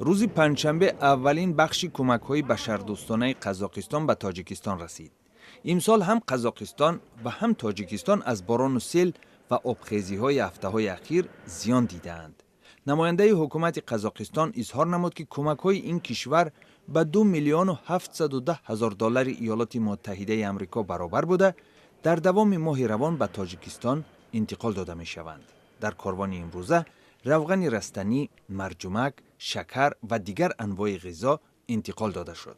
روز پنجشنبه اولین بخش کمک‌های بشردوستانه قزاقستان به تاجیکستان رسید. امسال هم قزاقستان و هم تاجیکستان از باران و سیل و آبخیزی‌های هفته‌های اخیر زیان دیدند. نماینده حکومت قزاقستان اظهار نمود که کمک‌های این کشور به 2,710,000 دلار ایالات متحده آمریکا برابر بوده در دوام ماه روان به تاجیکستان انتقال داده می‌شوند. در کاروان امروزه روغن رستنی، مرجمک، شکر و دیگر انواع غذا انتقال داده شد.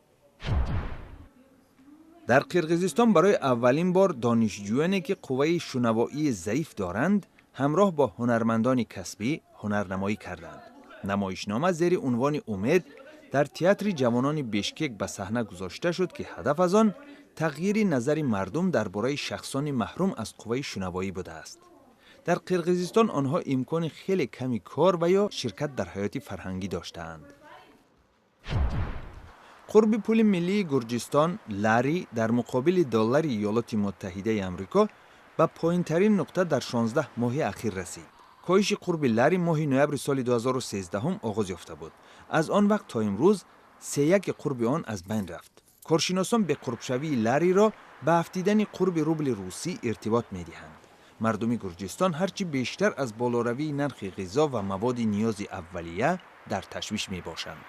در قرقیزستان برای اولین بار دانشجویانی که قوه شنوایی ضعیف دارند همراه با هنرمندان کسبی هنرنمایی کردند. نمایشنامه زیر عنوان امید در تئاتر جوانان بیشکک به صحنه گذاشته شد که هدف از آن تغییر نظر مردم درباره شخصان محروم از قوه شنوایی بوده است. در قرقیزستان آنها امکان خیلی کمی کار و یا شرکت در حیات فرهنگی داشتند. قرب پول ملی گرجستان لری در مقابل دلار ایالات متحده آمریکا به پایین‌ترین نقطه در 16 ماه اخیر رسید. کاهش قرب لری ماه نوامبر سال 2013 آغاز یافته بود. از آن وقت تا امروز 3.1 قرب آن از بین رفت. کارشناسان به قربشوی لری را به افزایش قرب روبل روسی ارتباط می‌دهند. مردم گرجستان هرچی بیشتر از بالاروی نرخ غذا و مواد نیاز اولیه در تشویش می باشند.